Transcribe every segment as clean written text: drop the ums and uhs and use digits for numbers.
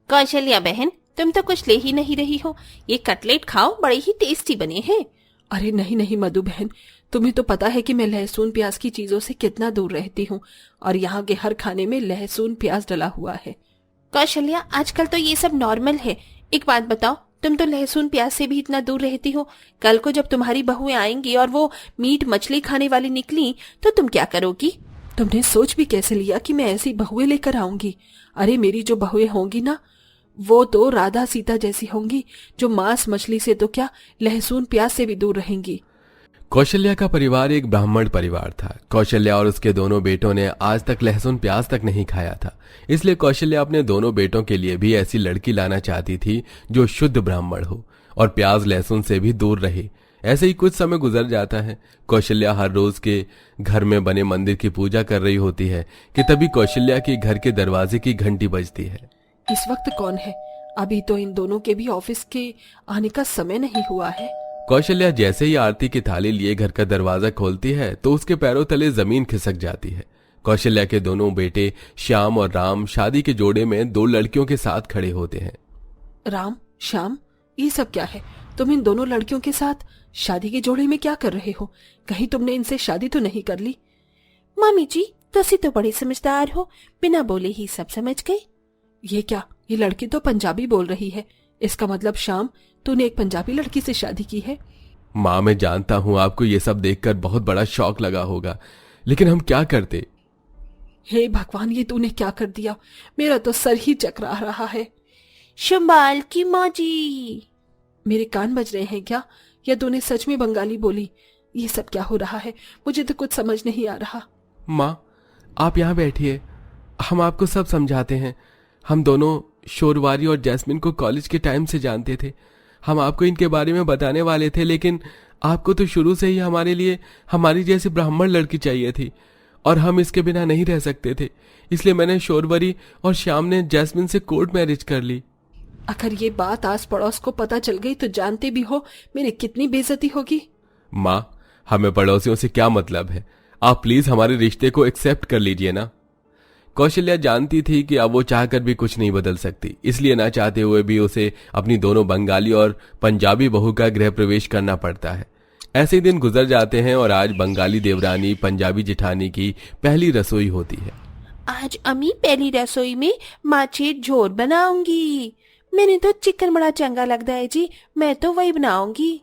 कौशल्या बहन, तुम तो कुछ ले ही नहीं रही हो। ये कटलेट खाओ, बड़े ही टेस्टी बने हैं। अरे नहीं नहीं मधु बहन, तुम्हें तो पता है कि मैं लहसुन प्याज की चीजों से कितना दूर रहती हूँ, और यहाँ के हर खाने में लहसुन प्याज डला हुआ है। कौशल्या, आजकल तो ये सब नॉर्मल है। एक बात बताओ, तुम तो लहसुन प्याज से भी इतना दूर रहती हो, कल को जब तुम्हारी बहुएं आएंगी और वो मीट मछली खाने वाली निकली तो तुम क्या करोगी? तुमने सोच भी कैसे लिया कि मैं ऐसी बहुएं लेकर आऊंगी? अरे मेरी जो बहुएं होंगी ना, वो तो राधा सीता जैसी होंगी, जो मांस मछली से तो क्या लहसुन प्याज से भी दूर रहेंगी। कौशल्या का परिवार एक ब्राह्मण परिवार था। कौशल्या और उसके दोनों बेटों ने आज तक लहसुन प्याज तक नहीं खाया था, इसलिए कौशल्या अपने दोनों बेटों के लिए भी ऐसी लड़की लाना चाहती थी जो शुद्ध ब्राह्मण हो और प्याज लहसुन से भी दूर रहे। ऐसे ही कुछ समय गुजर जाता है। कौशल्या हर रोज के घर में बने मंदिर की पूजा कर रही होती है कि तभी कौशल्या के घर के दरवाजे की घंटी बजती है। इस वक्त कौन है? अभी तो इन दोनों के भी ऑफिस के आने का समय नहीं हुआ है। कौशल्या जैसे ही आरती की थाली लिए घर का दरवाजा खोलती है तो उसके पैरों तले जमीन खिसक जाती है। कौशल्या के दोनों बेटे श्याम और राम शादी के जोड़े में दो लड़कियों के साथ खड़े होते हैं। राम, श्याम, ये सब क्या है? तुम इन दोनों लड़कियों के साथ शादी के जोड़े में क्या कर रहे हो? कहीं तुमने इनसे शादी तो नहीं कर ली? मामी जी, तुसी तो बड़ी समझदार हो, बिना बोले ही सब समझ गए। ये क्या? ये लड़की तो पंजाबी बोल रही है। इसका मतलब श्याम, तूने एक पंजाबी लड़की से शादी की है? माँ, मैं जानता हूँ आपको ये सब देखकर बहुत बड़ा शौक लगा होगा, लेकिन हम क्या करते। हे भगवान, ये तूने क्या कर दिया? मेरा तो सर ही चकरा रहा है। शंबाल की माँ जी। मेरे कान बज रहे हैं क्या? या तूने सच में बंगाली बोली? ये सब क्या हो रहा है? मुझे तो कुछ समझ नहीं आ रहा। माँ, आप यहाँ बैठिए, हम आपको सब समझाते हैं। हम दोनों शोरवारी और जैस्मिन को कॉलेज के टाइम से जानते थे। हम आपको इनके बारे में बताने वाले थे, लेकिन आपको तो शुरू से ही हमारे लिए हमारी जैसी ब्राह्मण लड़की चाहिए थी और हम इसके बिना नहीं रह सकते थे। इसलिए मैंने शोरवरी और श्याम ने जैस्मिन से कोर्ट मैरिज कर ली। अगर ये बात आस पड़ोस को पता चल गई तो जानते भी हो मेरी कितनी बेइज्जती होगी। माँ, हमें पड़ोसियों से क्या मतलब है? आप प्लीज हमारे रिश्ते को एक्सेप्ट कर लीजिए ना। कौशल्या जानती थी कि अब वो चाहकर भी कुछ नहीं बदल सकती, इसलिए ना चाहते हुए भी उसे अपनी दोनों बंगाली और पंजाबी बहू का गृह प्रवेश करना पड़ता है। ऐसे ही दिन गुजर जाते हैं और आज बंगाली देवरानी पंजाबी जिठानी की पहली रसोई होती है। आज अम्मी पहली रसोई में माछी झोर बनाऊंगी। मैंने तो चिकन बड़ा चंगा लगता है जी, मैं तो वही बनाऊंगी।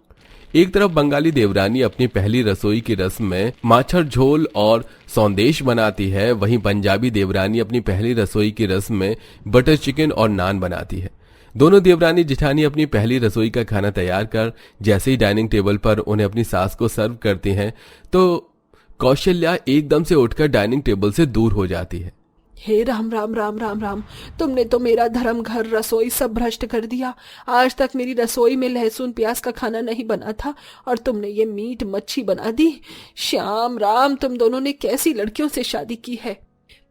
एक तरफ बंगाली देवरानी अपनी पहली रसोई की रस्म में माछर झोल और सौंदेश बनाती है, वहीं पंजाबी देवरानी अपनी पहली रसोई की रस्म में बटर चिकन और नान बनाती है। दोनों देवरानी जिठानी अपनी पहली रसोई का खाना तैयार कर जैसे ही डाइनिंग टेबल पर उन्हें अपनी सास को सर्व करती हैं तो कौशल्या एकदम से उठकर डाइनिंग टेबल से दूर हो जाती है। हे राम राम राम राम राम, तुमने तो मेरा धर्म घर रसोई सब भ्रष्ट कर दिया। आज तक मेरी रसोई में लहसुन प्याज का खाना नहीं बना था और तुमने ये मीट मच्छी बना दी। श्याम, राम, तुम दोनों ने कैसी लड़कियों से शादी की है?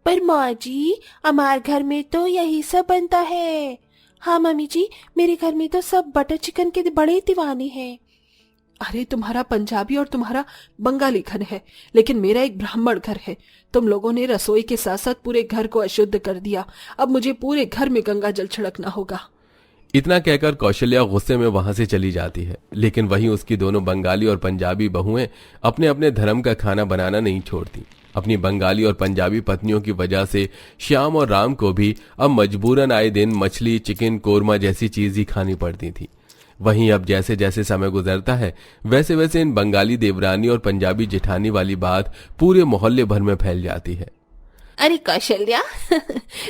पर माँ जी, हमारे घर में तो यही सब बनता है। हाँ मम्मी जी, मेरे घर में तो सब बटर चिकन के बड़े दीवाने हैं। अरे तुम्हारा पंजाबी और तुम्हारा बंगाली घर है, लेकिन मेरा एक ब्राह्मण घर है। तुम लोगों ने रसोई के साथ साथ पूरे घर को अशुद्ध कर दिया। अब मुझे पूरे घर में गंगा जल छिड़कना होगा। इतना कहकर कौशल्या गुस्से में वहां से चली जाती है, लेकिन वहीं उसकी दोनों बंगाली और पंजाबी बहुएं अपने अपने धर्म का खाना बनाना नहीं छोड़ती। अपनी बंगाली और पंजाबी पत्नियों की वजह से श्याम और राम को भी अब मजबूरन आए दिन मछली, चिकन, कोरमा जैसी चीज ही खानी पड़ती थी। वहीं अब जैसे जैसे समय गुजरता है वैसे वैसे इन बंगाली देवरानी और पंजाबी जेठानी वाली बात पूरे मोहल्ले भर में फैल जाती है। अरे कौशल्या,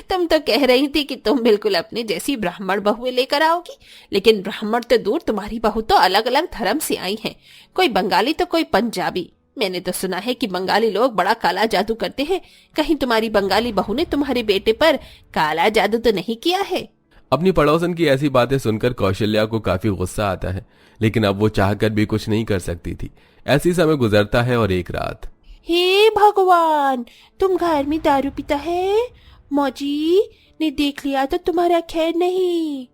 तुम तो कह रही थी कि तुम बिल्कुल अपनी जैसी ब्राह्मण बहुएं लेकर आओगी, लेकिन ब्राह्मण तो दूर, तुम्हारी बहू तो अलग अलग धर्म से आई हैं, कोई बंगाली तो कोई पंजाबी। मैंने तो सुना है कि बंगाली लोग बड़ा काला जादू करते हैं। कहीं तुम्हारी बंगाली बहू ने तुम्हारे बेटे पर काला जादू तो नहीं किया है? अपनी पड़ोसन की ऐसी बातें सुनकर कौशल्या को काफी गुस्सा आता है, लेकिन अब वो चाहकर भी कुछ नहीं कर सकती थी। ऐसी समय गुजरता है और एक रात, हे भगवान, तुम घर में दारू पीता है? मौजी ने देख लिया तो तुम्हारा खैर नहीं।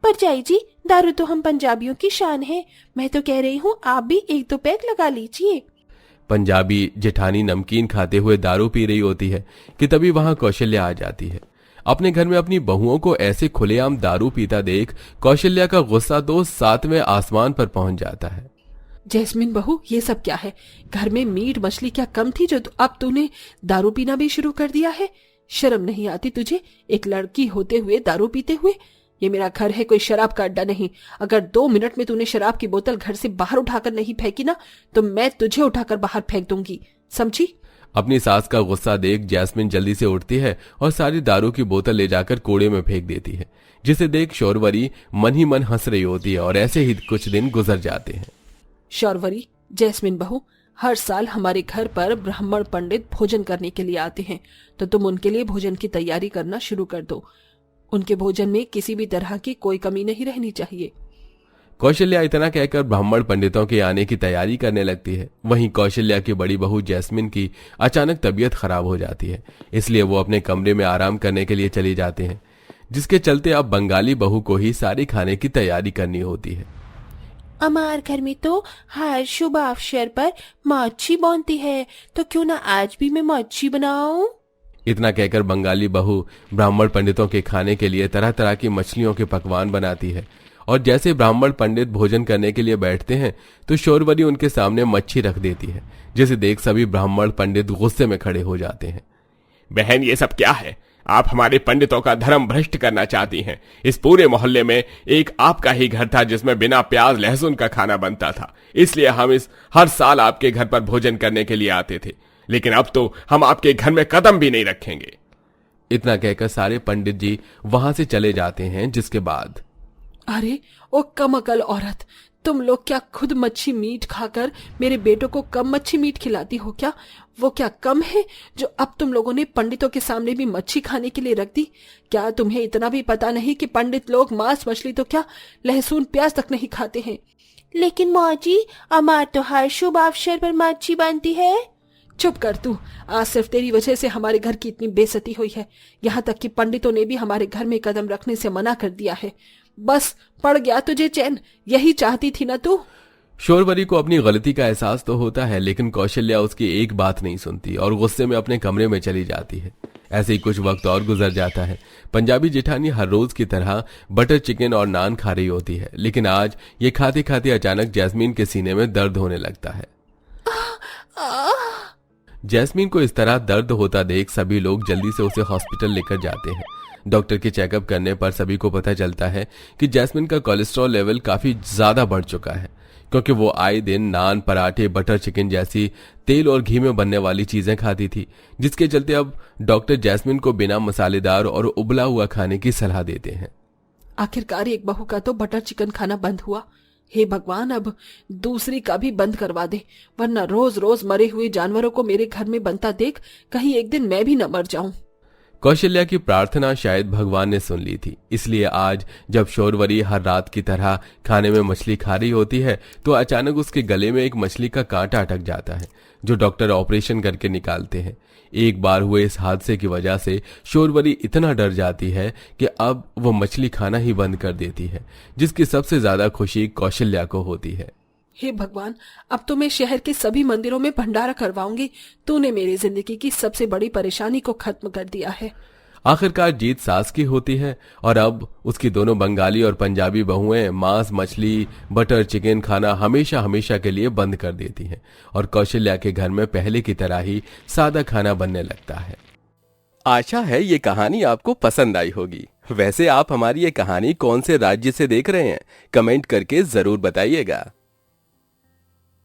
पर जाई जी, दारू तो हम पंजाबियों की शान है। मैं तो कह रही हूँ आप भी एक दो पैक लगा लीजिए। पंजाबी जेठानी नमकीन खाते हुए दारू पी रही होती है कि तभी वहां कौशल्या आ जाती है। अपने घर में अपनी बहुओं को ऐसे खुलेआम दारू पीता देख कौशल्या का गुस्सा तो 7वें आसमान पर पहुंच जाता है। जैस्मिन बहू, ये सब क्या है? घर में मीट मछली क्या कम थी जो अब तूने दारू पीना भी शुरू कर दिया है? शर्म नहीं आती तुझे, एक लड़की होते हुए दारू पीते हुए? ये मेरा घर है, कोई शराब का अड्डा नहीं। अगर 2 मिनट में तूने शराब की बोतल घर से बाहर उठाकर नहीं फेंकी ना, तो मैं तुझे उठाकर बाहर फेंक दूंगी, समझी? अपनी सास का गुस्सा देख जैस्मिन जल्दी से उठती है और सारी दारू की बोतल ले जाकर कूड़े में फेंक देती है, जिसे देख शौरवरी मन ही मन हंस रही होती है और ऐसे ही कुछ दिन गुजर जाते हैं। शौरवरी, जैस्मिन बहू, हर साल हमारे घर पर ब्राह्मण पंडित भोजन करने के लिए आते हैं, तो तुम उनके लिए भोजन की तैयारी करना शुरू कर दो। उनके भोजन में किसी भी तरह की कोई कमी नहीं रहनी चाहिए। कौशल्या इतना कहकर ब्राह्मण पंडितों के आने की तैयारी करने लगती है। वहीं कौशल्या की बड़ी बहू जैस्मिन की अचानक तबीयत खराब हो जाती है, इसलिए वो अपने कमरे में आराम करने के लिए चले जाते हैं, जिसके चलते अब बंगाली बहू को ही सारे खाने की तैयारी करनी होती है। हमारे घर में तो हर शुभ अवसर पर मच्छी बनती है, तो क्यों ना आज भी मैं मच्छी बनाऊं? इतना कहकर बंगाली बहू ब्राह्मण पंडितों के खाने के लिए तरह तरह की मछलियों के पकवान बनाती है और जैसे ब्राह्मण पंडित भोजन करने के लिए बैठते हैं तो शौरवरी उनके सामने मच्छी रख देती है, जिसे देख सभी ब्राह्मण पंडित गुस्से में खड़े हो जाते हैं। बहन, ये सब क्या है? आप हमारे पंडितों का धर्म भ्रष्ट करना चाहती हैं। इस पूरे मोहल्ले में एक आपका ही घर था जिसमें बिना प्याज लहसुन का खाना बनता था, इसलिए हम हर साल आपके घर पर भोजन करने के लिए आते थे, लेकिन अब तो हम आपके घर में कदम भी नहीं रखेंगे। इतना कहकर सारे पंडित जी वहां से चले जाते हैं, जिसके बाद अरे ओ कम अकल औरत, तुम लोग क्या खुद मच्छी मीट खाकर मेरे बेटों को कम मच्छी मीट खिलाती हो क्या? वो क्या कम है जो अब तुम लोगों ने पंडितों के सामने भी मच्छी खाने के लिए रख दी? क्या तुम्हें इतना भी पता नहीं कि पंडित लोग मांस मछली तो क्या लहसुन प्याज तक नहीं खाते हैं? लेकिन माँ जी, हमारे तो हर शुभ अवसर पर मच्छी बनती है। चुप कर तू, आज सिर्फ तेरी वजह से हमारे घर की इतनी बेइज्जती हुई है। यहाँ तक कि पंडितों ने भी हमारे घर में कदम रखने से मना कर दिया है। बस पड़ गया तुझे चैन, यही चाहती थी ना तू? शौरवरी को अपनी गलती का एहसास तो होता है, लेकिन कौशल्या उसकी एक बात नहीं सुनती और गुस्से में अपने कमरे में चली जाती है। ऐसे ही कुछ वक्त और गुजर जाता है। पंजाबी जेठानी हर रोज की तरह बटर चिकन और नान खा रही होती है, लेकिन आज ये खाते खाते अचानक जैस्मीन के सीने में दर्द होने लगता है। जैस्मीन को इस तरह दर्द होता देख सभी लोग जल्दी से उसे हॉस्पिटल लेकर जाते हैं। डॉक्टर के चेकअप करने पर सभी को पता चलता है कि जैस्मिन का कोलेस्ट्रॉल लेवल काफी ज्यादा बढ़ चुका है, क्योंकि वो आए दिन नान, पराठे, बटर चिकन जैसी तेल और घी में बनने वाली चीजें खाती थी, जिसके चलते अब डॉक्टर जैस्मिन को बिना मसालेदार और उबला हुआ खाने की सलाह देते हैं। आखिरकार एक बहू का तो बटर चिकन खाना बंद हुआ। हे भगवान, अब दूसरी का भी बंद करवा दे, वरना रोज रोज मरे हुए जानवरों को मेरे घर में बनता देख कहीं एक दिन मैं भी न मर जाऊं। कौशल्या की प्रार्थना शायद भगवान ने सुन ली थी, इसलिए आज जब शौरवरी हर रात की तरह खाने में मछली खा रही होती है तो अचानक उसके गले में एक मछली का कांटा अटक जाता है, जो डॉक्टर ऑपरेशन करके निकालते हैं। एक बार हुए इस हादसे की वजह से शौरवरी इतना डर जाती है कि अब वो मछली खाना ही बंद कर देती है, जिसकी सबसे ज्यादा खुशी कौशल्या को होती है। हे भगवान, अब तो मैं शहर के सभी मंदिरों में भंडारा करवाऊंगी। तूने मेरी जिंदगी की सबसे बड़ी परेशानी को खत्म कर दिया है। आखिरकार जीत सास की होती है और अब उसकी दोनों बंगाली और पंजाबी बहुएं मांस, मछली, बटर चिकन खाना हमेशा हमेशा के लिए बंद कर देती हैं और कौशल्या के घर में पहले की तरह ही सादा खाना बनने लगता है। आशा है ये कहानी आपको पसंद आई होगी। वैसे आप हमारी ये कहानी कौन से राज्य से देख रहे हैं, कमेंट करके जरूर बताइएगा।